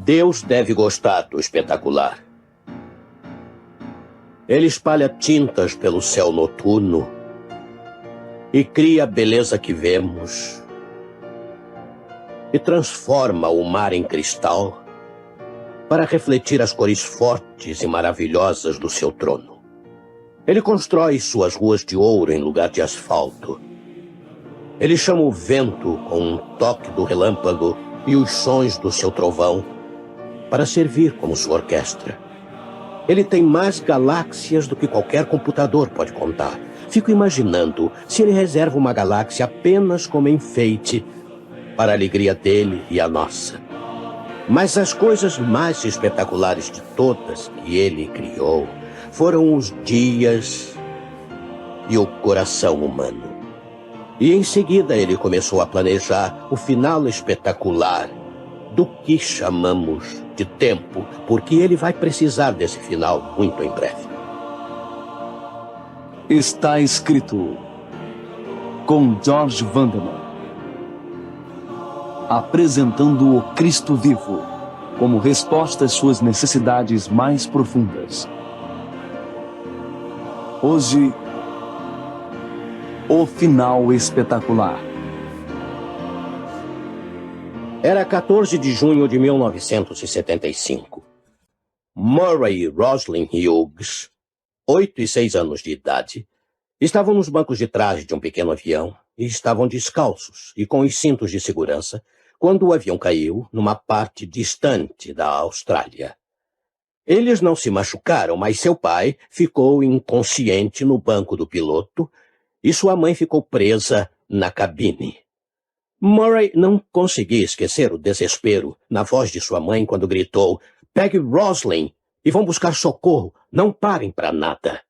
Deus deve gostar do espetacular. Ele espalha tintas pelo céu noturno e cria a beleza que vemos e transforma o mar em cristal para refletir as cores fortes e maravilhosas do seu trono. Ele constrói suas ruas de ouro em lugar de asfalto. Ele chama o vento com um toque do relâmpago e os sons do seu trovão para servir como sua orquestra. Ele tem mais galáxias do que qualquer computador pode contar. Fico imaginando se ele reserva uma galáxia apenas como enfeite para a alegria dele e a nossa. Mas as coisas mais espetaculares de todas que ele criou foram os dias e o coração humano. E em seguida ele começou a planejar o final espetacular do que chamamos de tempo, porque ele vai precisar desse final muito em breve. Está escrito com George Vanderman, apresentando o Cristo vivo como resposta às suas necessidades mais profundas. Hoje, o final espetacular. Era 14 de junho de 1975. Murray e Roslyn Hughes, 8 e 6 anos de idade, estavam nos bancos de trás de um pequeno avião e estavam descalços e com os cintos de segurança quando o avião caiu numa parte distante da Austrália. Eles não se machucaram, mas seu pai ficou inconsciente no banco do piloto e sua mãe ficou presa na cabine. Murray não conseguia esquecer o desespero na voz de sua mãe quando gritou: "Pegue Roslyn e vão buscar socorro, não parem para nada."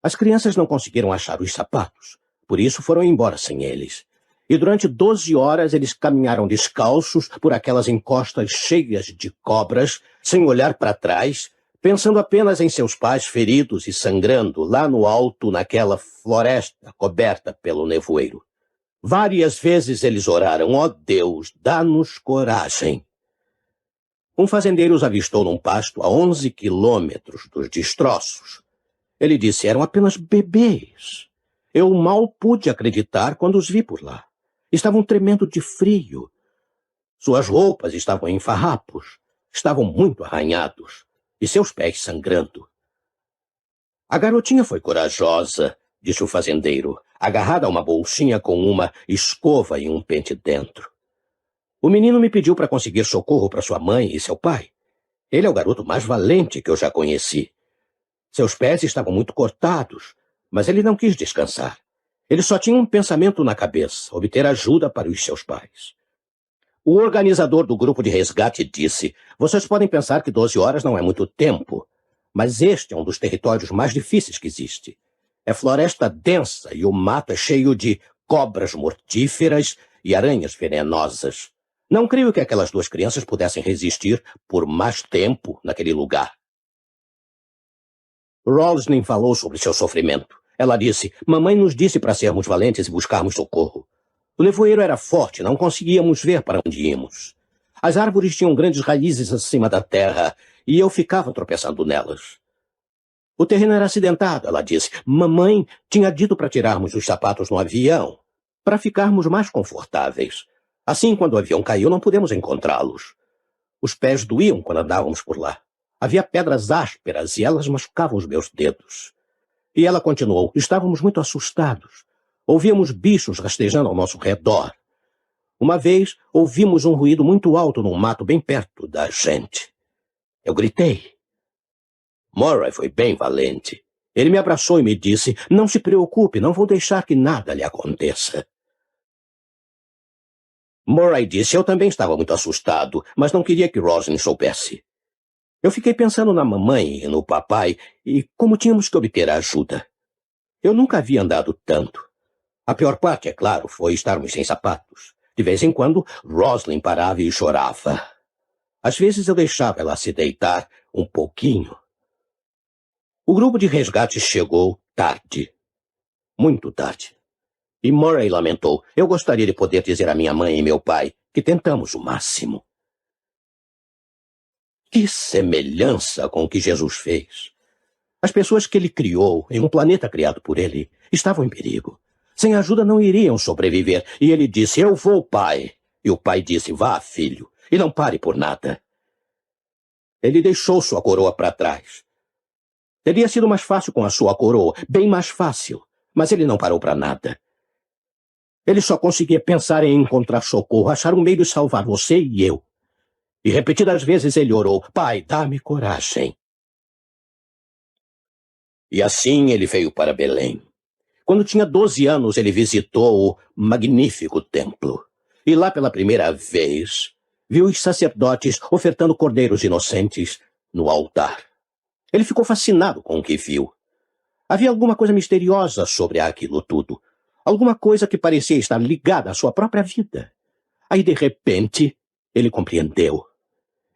As crianças não conseguiram achar os sapatos, por isso foram embora sem eles. E durante 12 horas eles caminharam descalços por aquelas encostas cheias de cobras, sem olhar para trás, pensando apenas em seus pais feridos e sangrando lá no alto naquela floresta coberta pelo nevoeiro. Várias vezes eles oraram: "Ó Deus, dá-nos coragem." Um fazendeiro os avistou num pasto a 11 quilômetros dos destroços. Ele disse: "Eram apenas bebês." Eu mal pude acreditar quando os vi por lá. Estavam tremendo de frio. Suas roupas estavam em farrapos, estavam muito arranhados, e seus pés sangrando. "A garotinha foi corajosa", disse o fazendeiro, agarrada a uma bolsinha com uma escova e um pente dentro. "O menino me pediu para conseguir socorro para sua mãe e seu pai. Ele é o garoto mais valente que eu já conheci. Seus pés estavam muito cortados, mas ele não quis descansar. Ele só tinha um pensamento na cabeça: obter ajuda para os seus pais." O organizador do grupo de resgate disse: "Vocês podem pensar que 12 horas não é muito tempo, mas este é um dos territórios mais difíceis que existe. É floresta densa e o mato é cheio de cobras mortíferas e aranhas venenosas. Não creio que aquelas duas crianças pudessem resistir por mais tempo naquele lugar." Roslyn falou sobre seu sofrimento. Ela disse: "Mamãe nos disse para sermos valentes e buscarmos socorro. O nevoeiro era forte, não conseguíamos ver para onde íamos. As árvores tinham grandes raízes acima da terra e eu ficava tropeçando nelas. O terreno era acidentado", ela disse. "Mamãe tinha dito para tirarmos os sapatos no avião, para ficarmos mais confortáveis. Assim, quando o avião caiu, não pudemos encontrá-los. Os pés doíam quando andávamos por lá. Havia pedras ásperas e elas machucavam os meus dedos." E ela continuou: "Estávamos muito assustados. Ouvíamos bichos rastejando ao nosso redor. Uma vez, ouvimos um ruído muito alto num mato bem perto da gente. Eu gritei." Murray foi bem valente. Ele me abraçou e me disse: "Não se preocupe, não vou deixar que nada lhe aconteça." Murray disse: "Eu também estava muito assustado, mas não queria que Roslyn soubesse. Eu fiquei pensando na mamãe e no papai e como tínhamos que obter ajuda. Eu nunca havia andado tanto. A pior parte, é claro, foi estarmos sem sapatos. De vez em quando, Roslyn parava e chorava. Às vezes eu deixava ela se deitar um pouquinho." O grupo de resgate chegou tarde. Muito tarde. E Murray lamentou: "Eu gostaria de poder dizer à minha mãe e meu pai que tentamos o máximo." Que semelhança com o que Jesus fez! As pessoas que ele criou, em um planeta criado por ele, estavam em perigo. Sem ajuda não iriam sobreviver. E ele disse, eu vou, pai. E o pai disse, vá, filho, e não pare por nada. Ele deixou sua coroa para trás. Teria sido mais fácil com a sua coroa, bem mais fácil. Mas ele não parou para nada. Ele só conseguia pensar em encontrar socorro, achar um meio de salvar você e eu. E repetidas vezes ele orou, pai, dá-me coragem. E assim ele veio para Belém. Quando tinha 12 anos, ele visitou o magnífico templo. E lá pela primeira vez, viu os sacerdotes ofertando cordeiros inocentes no altar. Ele ficou fascinado com o que viu. Havia alguma coisa misteriosa sobre aquilo tudo. Alguma coisa que parecia estar ligada à sua própria vida. Aí, de repente, ele compreendeu.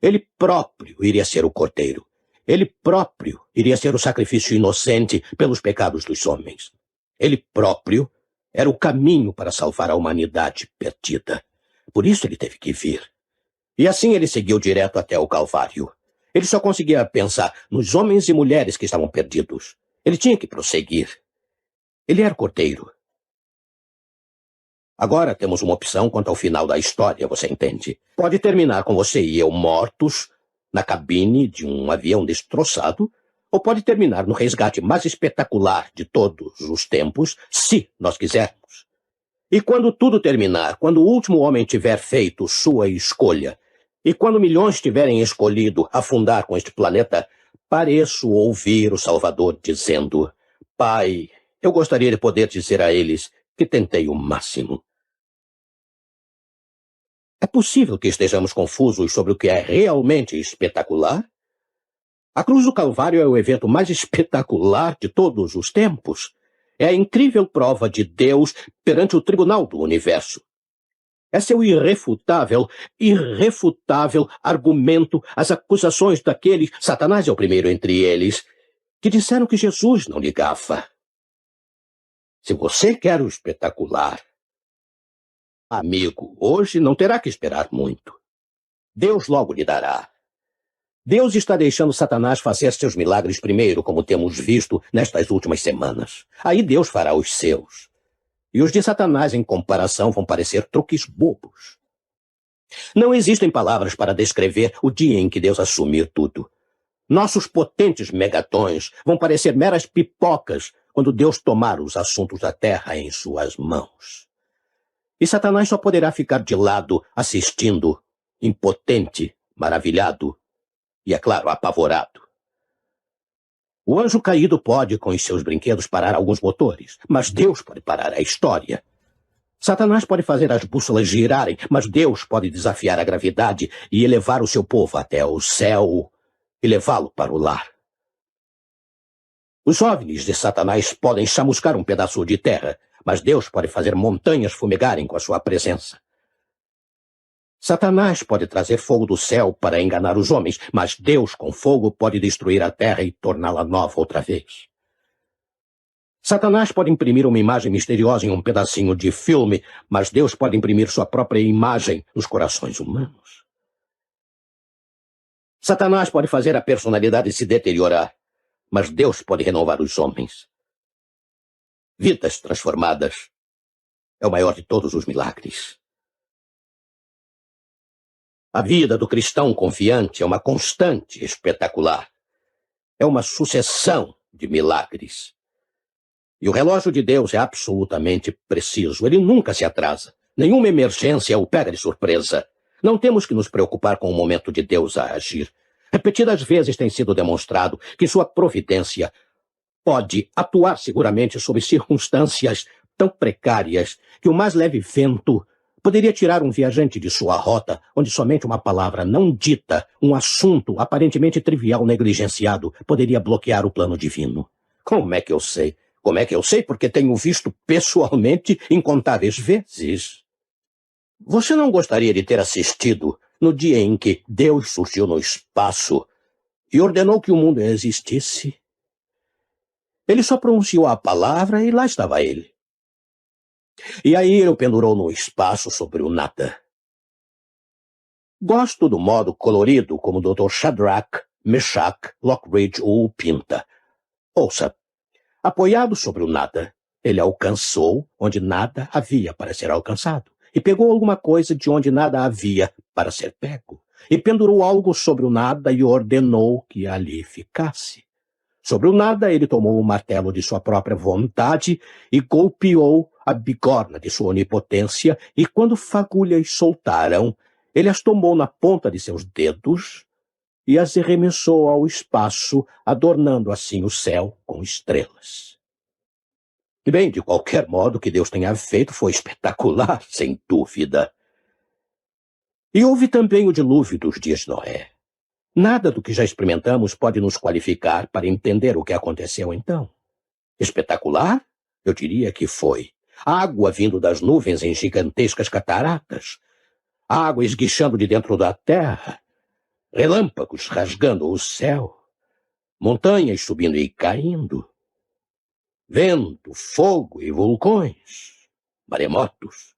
Ele próprio iria ser o cordeiro. Ele próprio iria ser o sacrifício inocente pelos pecados dos homens. Ele próprio era o caminho para salvar a humanidade perdida. Por isso ele teve que vir. E assim ele seguiu direto até o Calvário. Ele só conseguia pensar nos homens e mulheres que estavam perdidos. Ele tinha que prosseguir. Ele era o cordeiro. Agora temos uma opção quanto ao final da história, você entende? Pode terminar com você e eu mortos na cabine de um avião destroçado, ou pode terminar no resgate mais espetacular de todos os tempos, se nós quisermos. E quando tudo terminar, quando o último homem tiver feito sua escolha, e quando milhões tiverem escolhido afundar com este planeta, pareço ouvir o Salvador dizendo, Pai, eu gostaria de poder dizer a eles que tentei o máximo. É possível que estejamos confusos sobre o que é realmente espetacular? A cruz do Calvário é o evento mais espetacular de todos os tempos. É a incrível prova de Deus perante o tribunal do universo. É seu irrefutável argumento às acusações daqueles, Satanás é o primeiro entre eles, que disseram que Jesus não ligava. Se você quer o espetacular, amigo, hoje não terá que esperar muito. Deus logo lhe dará. Deus está deixando Satanás fazer seus milagres primeiro, como temos visto nestas últimas semanas. Aí Deus fará os seus. E os de Satanás, em comparação, vão parecer truques bobos. Não existem palavras para descrever o dia em que Deus assumir tudo. Nossos potentes megatons vão parecer meras pipocas quando Deus tomar os assuntos da terra em suas mãos. E Satanás só poderá ficar de lado, assistindo, impotente, maravilhado e, é claro, apavorado. O anjo caído pode, com os seus brinquedos, parar alguns motores, mas Deus pode parar a história. Satanás pode fazer as bússolas girarem, mas Deus pode desafiar a gravidade e elevar o seu povo até o céu e levá-lo para o lar. Os OVNIs de Satanás podem chamuscar um pedaço de terra, mas Deus pode fazer montanhas fumegarem com a sua presença. Satanás pode trazer fogo do céu para enganar os homens, mas Deus com fogo pode destruir a terra e torná-la nova outra vez. Satanás pode imprimir uma imagem misteriosa em um pedacinho de filme, mas Deus pode imprimir sua própria imagem nos corações humanos. Satanás pode fazer a personalidade se deteriorar, mas Deus pode renovar os homens. Vidas transformadas é o maior de todos os milagres. A vida do cristão confiante é uma constante espetacular. É uma sucessão de milagres. E o relógio de Deus é absolutamente preciso. Ele nunca se atrasa. Nenhuma emergência o pega de surpresa. Não temos que nos preocupar com o momento de Deus a agir. Repetidas vezes tem sido demonstrado que sua providência pode atuar seguramente sob circunstâncias tão precárias que o mais leve vento poderia tirar um viajante de sua rota, onde somente uma palavra não dita, um assunto aparentemente trivial negligenciado, poderia bloquear o plano divino. Como é que eu sei? Como é que eu sei? Porque tenho visto pessoalmente incontáveis vezes. Você não gostaria de ter assistido no dia em que Deus surgiu no espaço e ordenou que o mundo existisse? Ele só pronunciou a palavra e lá estava ele. E aí ele o pendurou no espaço sobre o nada. Gosto do modo colorido como o Dr. Shadrach, Meshach, Lockridge o pinta. Ouça, apoiado sobre o nada, ele alcançou onde nada havia para ser alcançado, e pegou alguma coisa de onde nada havia para ser pego, e pendurou algo sobre o nada e ordenou que ali ficasse. Sobre o nada, ele tomou o martelo de sua própria vontade e golpeou a bigorna de sua onipotência, e quando fagulhas soltaram, ele as tomou na ponta de seus dedos e as arremessou ao espaço, adornando assim o céu com estrelas. E bem, de qualquer modo, o que Deus tenha feito foi espetacular, sem dúvida. E houve também o dilúvio dos dias de Noé. Nada do que já experimentamos pode nos qualificar para entender o que aconteceu então. Espetacular? Eu diria que foi. Água vindo das nuvens em gigantescas cataratas. Água esguichando de dentro da terra. Relâmpagos rasgando o céu. Montanhas subindo e caindo. Vento, fogo e vulcões. Maremotos.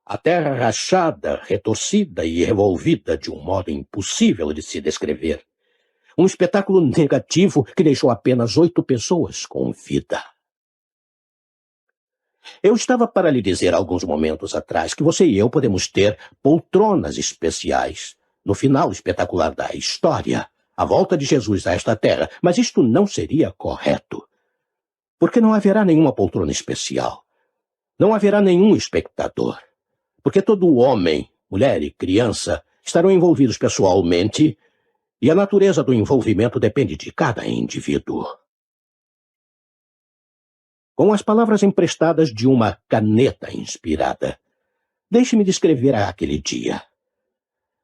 A terra rachada, retorcida e revolvida de um modo impossível de se descrever. Um espetáculo negativo que deixou apenas 8 pessoas com vida. Eu estava para lhe dizer alguns momentos atrás que você e eu podemos ter poltronas especiais no final espetacular da história, a volta de Jesus a esta terra, mas isto não seria correto. Porque não haverá nenhuma poltrona especial. Não haverá nenhum espectador. Porque todo homem, mulher e criança estarão envolvidos pessoalmente e a natureza do envolvimento depende de cada indivíduo. Com as palavras emprestadas de uma caneta inspirada, deixe-me descrever aquele dia.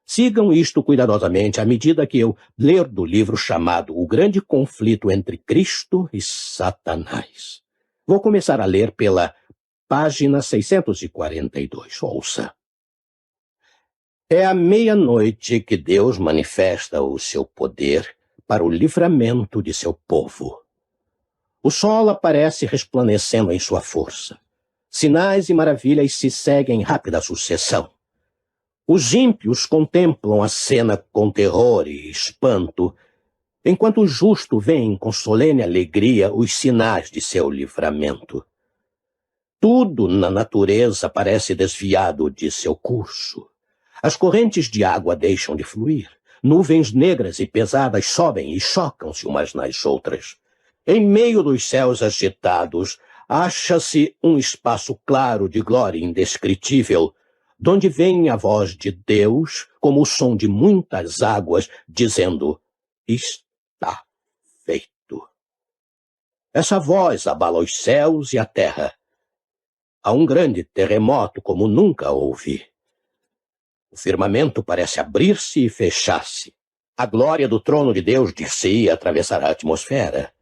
Sigam isto cuidadosamente à medida que eu ler do livro chamado O Grande Conflito entre Cristo e Satanás. Vou começar a ler pela página 642. Ouça. É à meia-noite que Deus manifesta o seu poder para o livramento de seu povo. O sol aparece resplandecendo em sua força. Sinais e maravilhas se seguem em rápida sucessão. Os ímpios contemplam a cena com terror e espanto, enquanto o justo vê com solene alegria os sinais de seu livramento. Tudo na natureza parece desviado de seu curso. As correntes de água deixam de fluir. Nuvens negras e pesadas sobem e chocam-se umas nas outras. Em meio dos céus agitados, acha-se um espaço claro de glória indescritível, donde vem a voz de Deus, como o som de muitas águas, dizendo: está feito. Essa voz abala os céus e a terra. Há um grande terremoto como nunca houve. O firmamento parece abrir-se e fechar-se. A glória do trono de Deus dir-se-ia atravessar a atmosfera.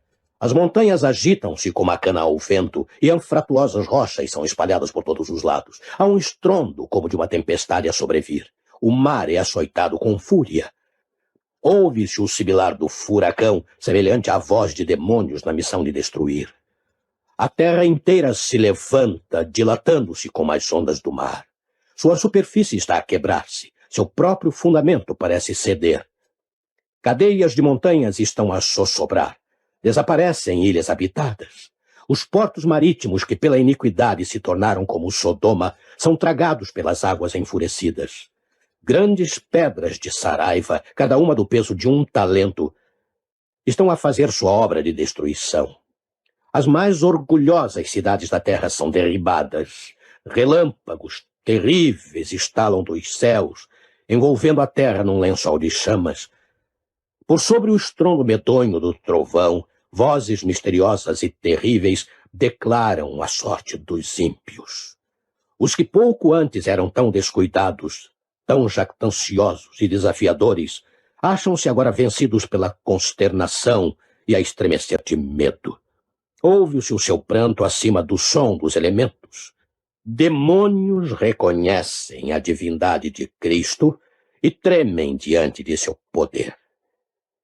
As montanhas agitam-se como a cana ao vento, e anfratuosas rochas são espalhadas por todos os lados. Há um estrondo como de uma tempestade a sobrevir. O mar é açoitado com fúria. Ouve-se o sibilar do furacão, semelhante à voz de demônios na missão de destruir. A terra inteira se levanta, dilatando-se como as ondas do mar. Sua superfície está a quebrar-se. Seu próprio fundamento parece ceder. Cadeias de montanhas estão a sossobrar. Desaparecem ilhas habitadas. Os portos marítimos que pela iniquidade se tornaram como Sodoma são tragados pelas águas enfurecidas. Grandes pedras de Saraiva, cada uma do peso de um talento, estão a fazer sua obra de destruição. As mais orgulhosas cidades da terra são derribadas. Relâmpagos terríveis estalam dos céus, envolvendo a terra num lençol de chamas. Por sobre o estrondo medonho do trovão, vozes misteriosas e terríveis declaram a sorte dos ímpios. Os que pouco antes eram tão descuidados, tão jactanciosos e desafiadores, acham-se agora vencidos pela consternação e a estremecer de medo. Ouve-se o seu pranto acima do som dos elementos. Demônios reconhecem a divindade de Cristo e tremem diante de seu poder.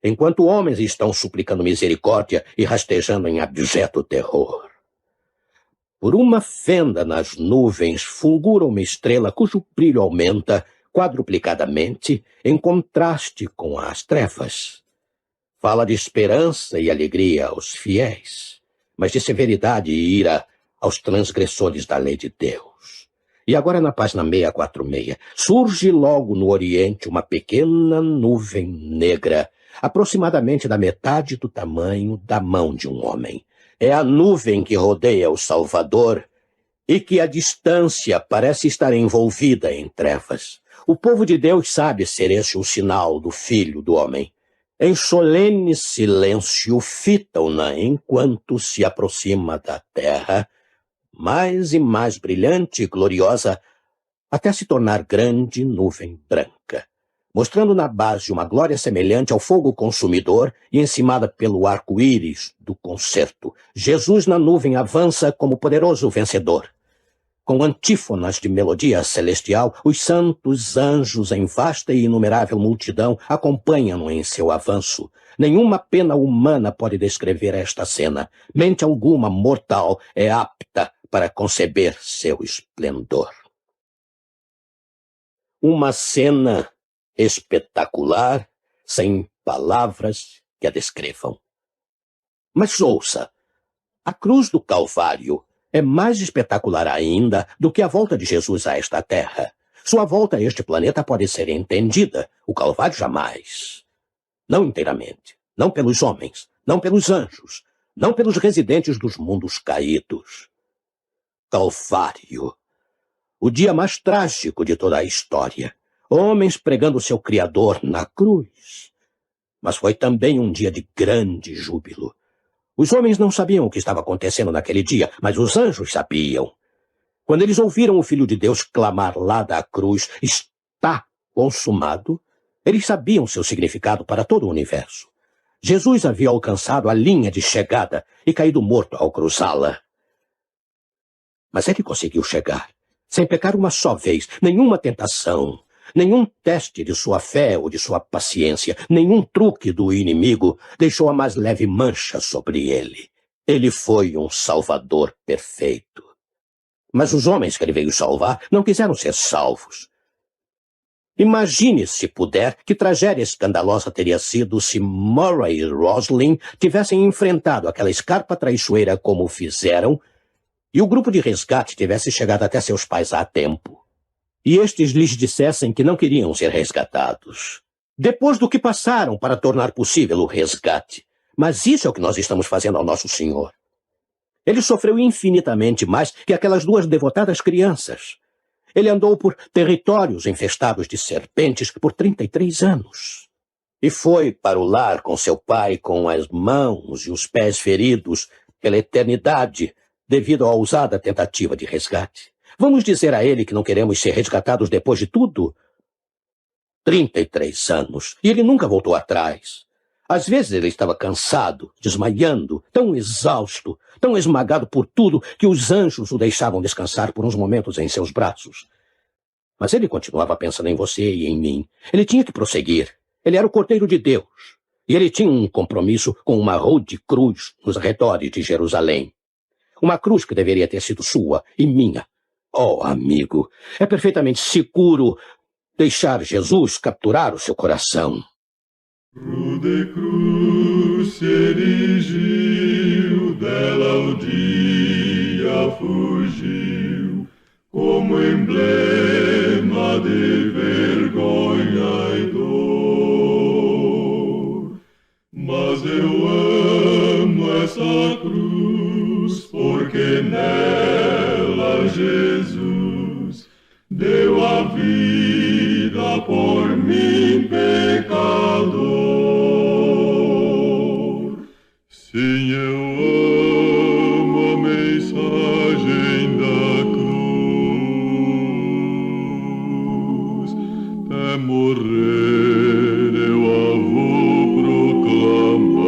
Enquanto homens estão suplicando misericórdia e rastejando em abjeto terror. Por uma fenda nas nuvens fulgura uma estrela cujo brilho aumenta quadruplicadamente em contraste com as trevas. Fala de esperança e alegria aos fiéis, mas de severidade e ira aos transgressores da lei de Deus. E agora, na página 646, surge logo no Oriente uma pequena nuvem negra, aproximadamente da metade do tamanho da mão de um homem. É a nuvem que rodeia o Salvador e que, à distância, parece estar envolvida em trevas. O povo de Deus sabe ser esse o sinal do Filho do Homem. Em solene silêncio, fitam-na enquanto se aproxima da terra, mais e mais brilhante e gloriosa, até se tornar grande nuvem branca, mostrando na base uma glória semelhante ao fogo consumidor e encimada pelo arco-íris do concerto. Jesus na nuvem avança como poderoso vencedor. Com antífonas de melodia celestial, os santos anjos em vasta e inumerável multidão acompanham-no em seu avanço. Nenhuma pena humana pode descrever esta cena. Mente alguma mortal é apta para conceber seu esplendor. Uma cena espetacular, sem palavras que a descrevam. Mas ouça, a cruz do Calvário é mais espetacular ainda do que a volta de Jesus a esta terra. Sua volta a este planeta pode ser entendida, o Calvário jamais. Não inteiramente, não pelos homens, não pelos anjos, não pelos residentes dos mundos caídos. Calvário, o dia mais trágico de toda a história. Homens pregando seu Criador na cruz. Mas foi também um dia de grande júbilo. Os homens não sabiam o que estava acontecendo naquele dia, mas os anjos sabiam. Quando eles ouviram o Filho de Deus clamar lá da cruz, "Está consumado", eles sabiam seu significado para todo o universo. Jesus havia alcançado a linha de chegada e caído morto ao cruzá-la. Mas ele conseguiu chegar, sem pecar uma só vez, nenhuma tentação, nenhum teste de sua fé ou de sua paciência, nenhum truque do inimigo deixou a mais leve mancha sobre ele. Ele foi um salvador perfeito. Mas os homens que ele veio salvar não quiseram ser salvos. Imagine, se puder, que tragédia escandalosa teria sido se Murray e Roslin tivessem enfrentado aquela escarpa traiçoeira como fizeram e o grupo de resgate tivesse chegado até seus pais a tempo. E estes lhes dissessem que não queriam ser resgatados. Depois do que passaram para tornar possível o resgate. Mas isso é o que nós estamos fazendo ao nosso Senhor. Ele sofreu infinitamente mais que aquelas duas devotadas crianças. Ele andou por territórios infestados de serpentes por 33 anos. E foi para o lar com seu pai com as mãos e os pés feridos pela eternidade devido à ousada tentativa de resgate. Vamos dizer a ele que não queremos ser resgatados depois de tudo? 33 anos, e ele nunca voltou atrás. Às vezes ele estava cansado, desmaiando, tão exausto, tão esmagado por tudo que os anjos o deixavam descansar por uns momentos em seus braços. Mas ele continuava pensando em você e em mim. Ele tinha que prosseguir. Ele era o Cordeiro de Deus. E ele tinha um compromisso com uma rude cruz nos arredores de Jerusalém. Uma cruz que deveria ter sido sua e minha. Oh, amigo, é perfeitamente seguro deixar Jesus capturar o seu coração. Rude cruz se erigiu, dela o dia fugiu, como emblema de vergonha e dor. Mas eu amo essa cruz, porque nela Jesus deu a vida por mim, pecador. Sim, eu amo a mensagem da cruz. Até morrer eu a vou proclamar.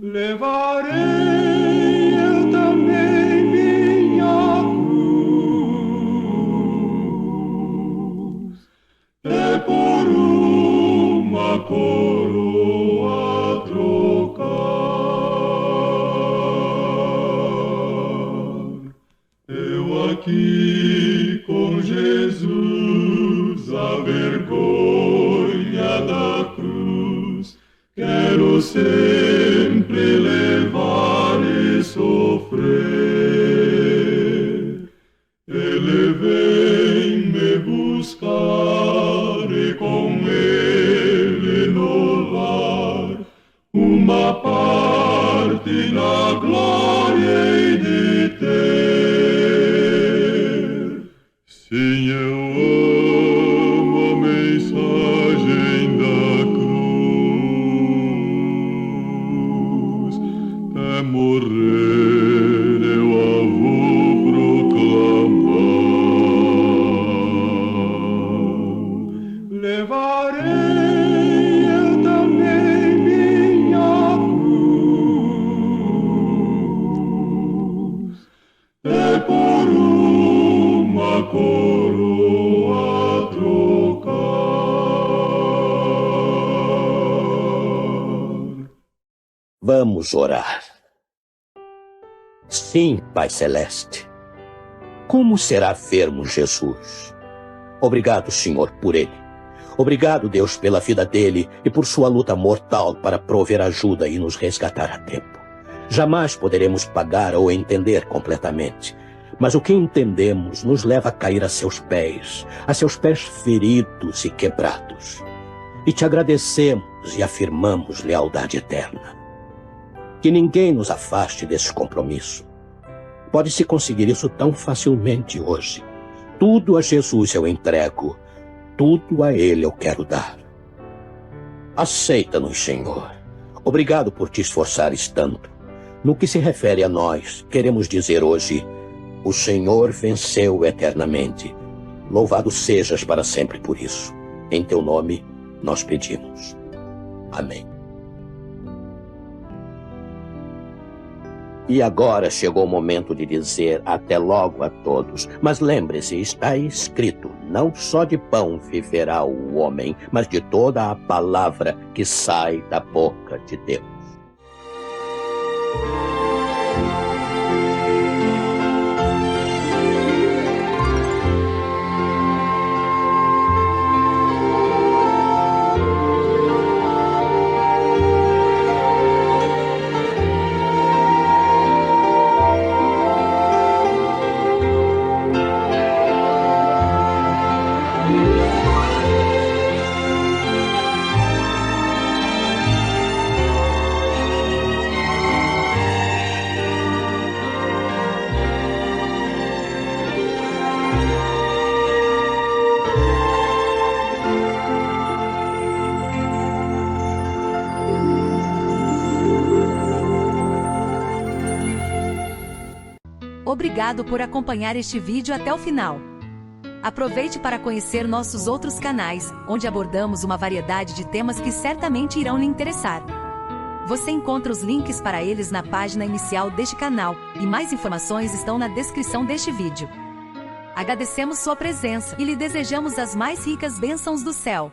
Levarei eu também minha cruz. É por uma coroa trocar. Eu aqui sempre levar e sofrer. Ele vem me buscar e com ele no lar uma parte na glória hei de ter. Sim, eu amo a mensagem da cruz. Até morrer eu a vou proclamar. Levarei eu também minha cruz. É por uma coroa trocar. Vamos orar. Sim, Pai Celeste. Como será vermos Jesus? Obrigado, Senhor, por ele. Obrigado, Deus, pela vida dele e por sua luta mortal para prover ajuda e nos resgatar a tempo. Jamais poderemos pagar ou entender completamente, mas o que entendemos nos leva a cair a seus pés feridos e quebrados. E te agradecemos e afirmamos lealdade eterna. Que ninguém nos afaste desse compromisso. Pode-se conseguir isso tão facilmente hoje. Tudo a Jesus eu entrego, tudo a Ele eu quero dar. Aceita-nos, Senhor. Obrigado por te esforçares tanto. No que se refere a nós, queremos dizer hoje: o Senhor venceu eternamente. Louvado sejas para sempre por isso. Em teu nome nós pedimos. Amém. E agora chegou o momento de dizer até logo a todos. Mas lembre-se, está escrito: não só de pão viverá o homem, mas de toda a palavra que sai da boca de Deus. Obrigado por acompanhar este vídeo até o final. Aproveite para conhecer nossos outros canais, onde abordamos uma variedade de temas que certamente irão lhe interessar. Você encontra os links para eles na página inicial deste canal, e mais informações estão na descrição deste vídeo. Agradecemos sua presença e lhe desejamos as mais ricas bênçãos do céu.